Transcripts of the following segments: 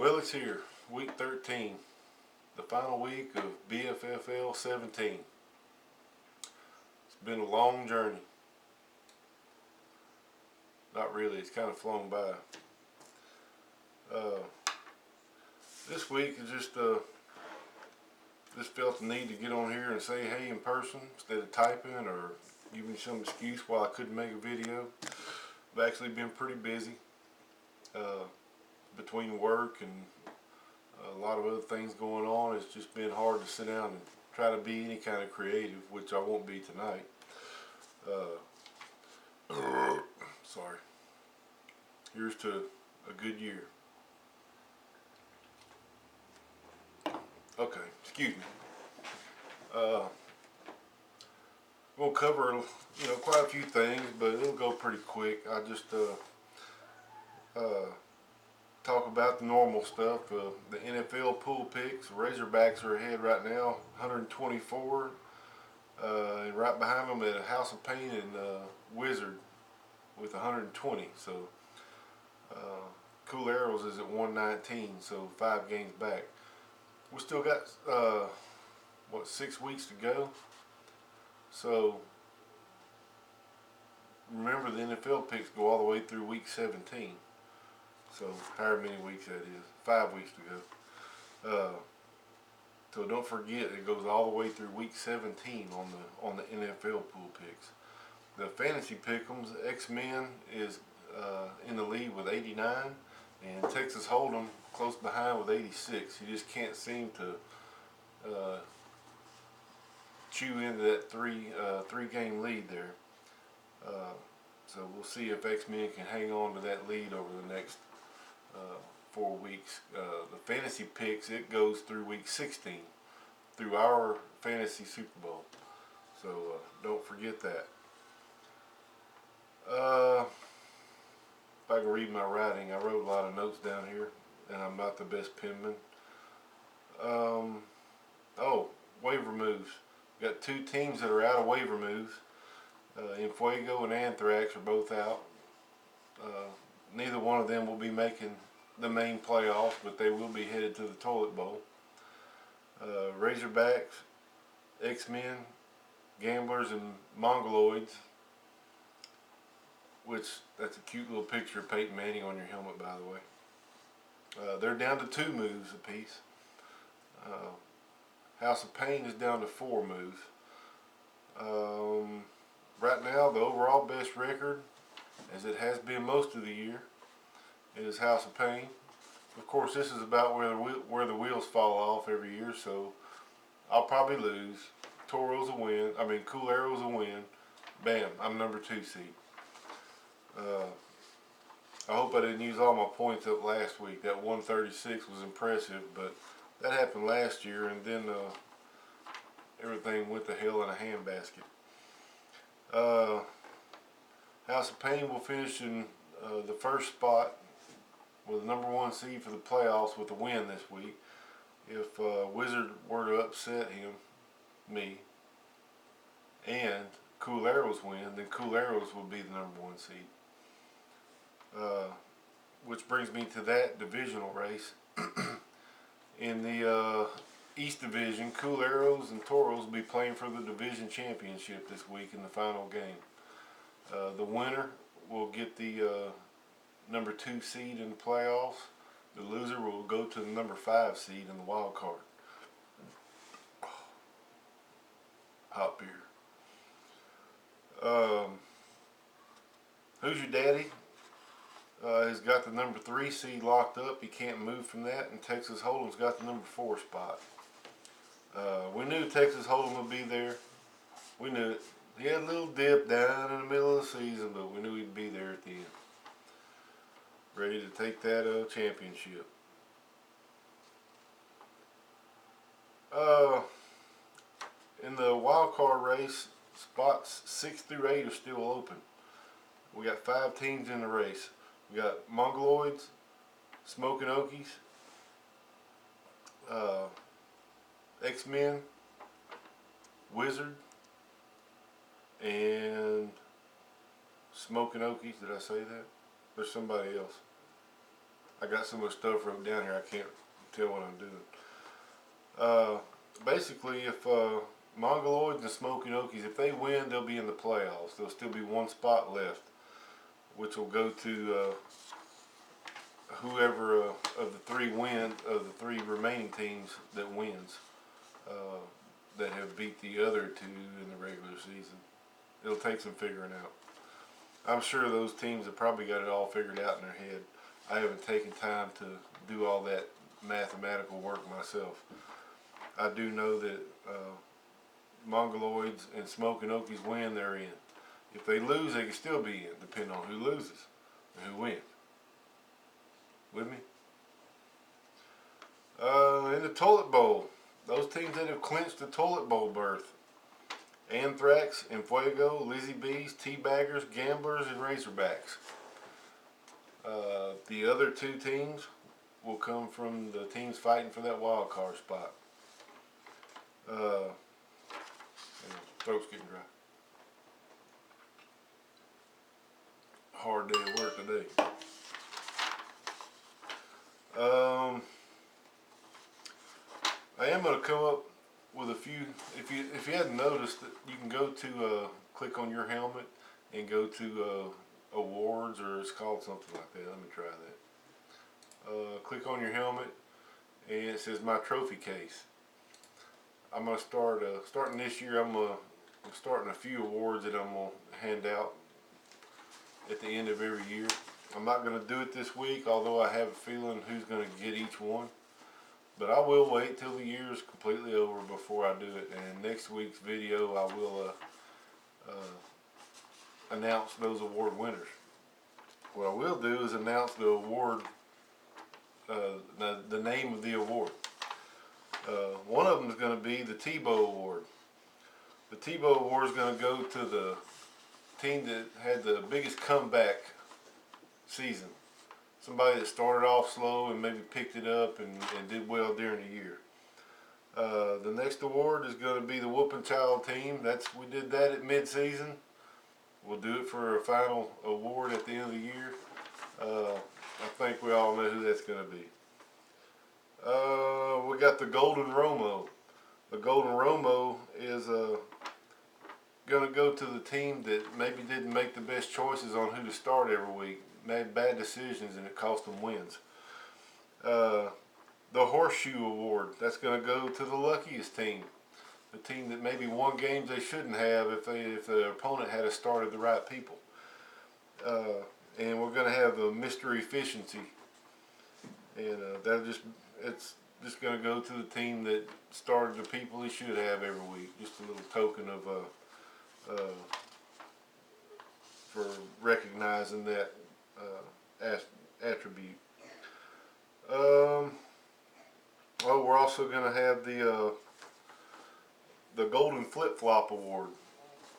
Well, it's here, week 13, the final week of BFFL 17. It's been a long journey. Not really, it's kind of flown by. This week is just felt the need to get on here and say hey in person instead of typing or giving some excuse why I couldn't make a video. I've actually been pretty busy between work and a lot of other things going on. It's just been hard to sit down and try to be any kind of creative, which I won't be tonight. Sorry. Here's to a good year. Okay, excuse me. We'll cover quite a few things, but it'll go pretty quick. I just talk about the normal stuff. The NFL pool picks. Razorbacks are ahead right now, 124. And right behind them at House of Pain and Wizard with 120. So Cool Arrows is at 119, so 5 games back. We still got 6 weeks to go. So remember, the NFL picks go all the way through week 17. So however many weeks that is, 5 weeks to go. So don't forget, it goes all the way through week 17 on the NFL pool picks. The fantasy pick'ems, X-Men is in the lead with 89, and Texas Hold'em close behind with 86. You just can't seem to chew into that three game lead there. So we'll see if X-Men can hang on to that lead over the next 4 weeks. The fantasy picks, it goes through week 16 through our fantasy Super Bowl. So don't forget that. If I can read my writing, I wrote a lot of notes down here, and I'm not the best penman. Waiver moves. We've got 2 teams that are out of waiver moves. Infuego and Anthrax are both out. Neither one of them will be making the main playoffs, but they will be headed to the toilet bowl. Razorbacks, X-Men, Gamblers, and Mongoloids, which that's a cute little picture of Peyton Manning on your helmet, by the way. They're down to 2 moves apiece. House of Pain is down to 4 moves. Right now, the overall best record, as it has been most of the year, is House of Pain. Of course, this is about where the wheels fall off every year, so I'll probably lose. Toro's a win. Cool Arrow's a win. Bam, I'm number 2 seed. I hope I didn't use all my points up last week. That 136 was impressive, but that happened last year, and then everything went to hell in a handbasket. House of Pain will finish in the first spot with the number 1 seed for the playoffs with a win this week. If Wizard were to upset me, and Cool Arrows win, then Cool Arrows will be the number 1 seed. Which brings me to that divisional race. In the East Division, Cool Arrows and Toros will be playing for the division championship this week in the final game. The winner will get the number 2 seed in the playoffs. The loser will go to the number 5 seed in the wild card. Hot beer. Who's Your Daddy has got the number 3 seed locked up. He can't move from that. And Texas Hold'em's got the number 4 spot. We knew Texas Hold'em would be there. We knew it. He had a little dip down in the middle of the season, but we knew he'd be there at the end. Ready to take that championship. In the wild card race, spots 6 through 8 are still open. We got 5 teams in the race. We got Mongoloids, Smoking Okies, X-Men, Wizard, and Smoking Okies. Did I say that? There's somebody else. I got so much stuff wrote down here I can't tell what I'm doing. Basically, if Mongoloids and Smoking Okies, if they win, they'll be in the playoffs. There'll still be one spot left, which will go to whoever of the three remaining teams that wins, that have beat the other two in the regular season. It'll take some figuring out. I'm sure those teams have probably got it all figured out in their head. I haven't taken time to do all that mathematical work myself. I do know that Mongoloids and Smoking Okies win, they're in. If they lose, they can still be in, depending on who loses and who wins. With me? In the toilet bowl, those teams that have clinched the toilet bowl berth: Anthrax, Enfuego, Lizzie Bees, Teabaggers, Gamblers, and Razorbacks. The other two teams will come from the teams fighting for that wild card spot. Throat's getting dry. Hard day at work today. I am going to come up with a few. If you hadn't noticed, that you can go to click on your helmet and go to awards, or it's called something like that. Let me try that. Click on your helmet and it says my trophy case. I'm going to start starting this year. I'm starting a few awards that I'm going to hand out at the end of every year. I'm not going to do it this week, although I have a feeling who's going to get each one. But I will wait till the year is completely over before I do it. And in next week's video, I will announce those award winners. What I will do is announce the award, the name of the award. One of them is going to be the Tebow Award. The Tebow Award is going to go to the team that had the biggest comeback season. Somebody that started off slow and maybe picked it up and did well during the year. The next award is going to be the Whoopin' Child team. We did that at mid-season. We'll do it for a final award at the end of the year. I think we all know who that's going to be. We got the Golden Romo. The Golden Romo is going to go to the team that maybe didn't make the best choices on who to start every week. Made bad decisions and it cost them wins. The Horseshoe Award, that's going to go to the luckiest team. The team that maybe won games they shouldn't have if the opponent had started the right people. And we're going to have the Mr. Efficiency. And it's just going to go to the team that started the people he should have every week. Just a little token of for recognizing that attribute. Well, we're also going to have the Golden Flip Flop Award.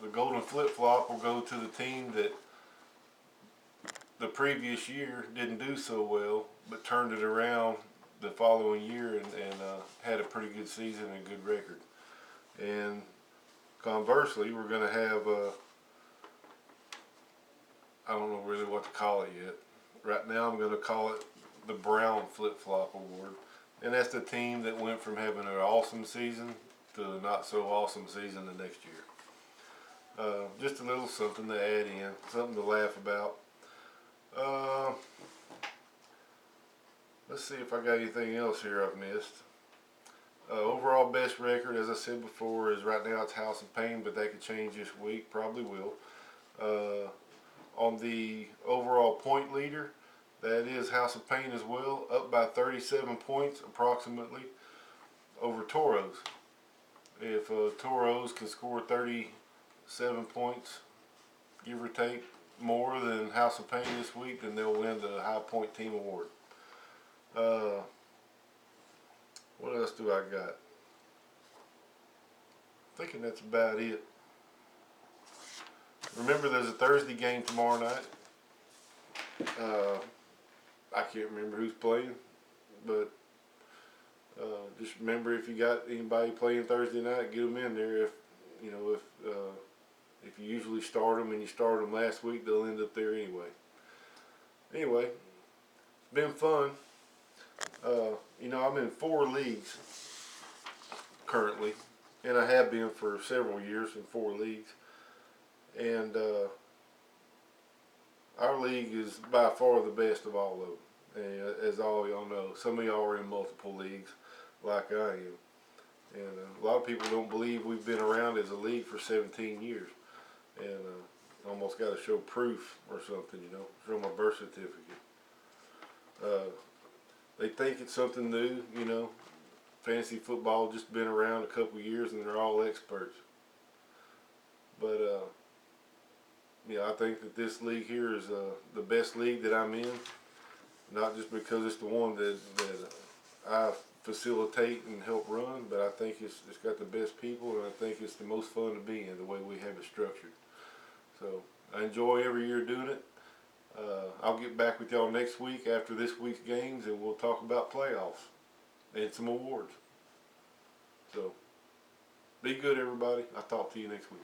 The Golden Flip Flop will go to the team that the previous year didn't do so well, but turned it around the following year and had a pretty good season and a good record. And conversely, we're going to have I don't know really what to call it yet. Right now I'm going to call it the Brown Flip Flop Award. And that's the team that went from having an awesome season to a not so awesome season the next year. Just a little something to add in, something to laugh about. Let's see if I got anything else here I've missed. Overall best record, as I said before, is right now it's House of Pain, but that could change this week, probably will. On the overall point leader, that is House of Pain as well, up by 37 points approximately over Toros. If Toros can score 37 points, give or take, more than House of Pain this week, then they'll win the High Point Team Award. What else do I got? Thinking that's about it. Remember, there's a Thursday game tomorrow night. I can't remember who's playing, but just remember, if you got anybody playing Thursday night, get them in there. If you usually start them and you started them last week, they'll end up there anyway. Anyway, been fun. You know, I'm in 4 leagues currently, and I have been for several years in 4 leagues. And our league is by far the best of all of them. And as all y'all know, some of y'all are in multiple leagues, like I am. And a lot of people don't believe we've been around as a league for 17 years. And almost got to show proof or something, you know, show my birth certificate. They think it's something new, you know. Fantasy football just been around a couple years and they're all experts. But yeah, I think that this league here is the best league that I'm in. Not just because it's the one that I facilitate and help run, but I think it's got the best people, and I think it's the most fun to be in the way we have it structured. So I enjoy every year doing it. I'll get back with y'all next week after this week's games, and we'll talk about playoffs and some awards. So be good, everybody. I'll talk to you next week.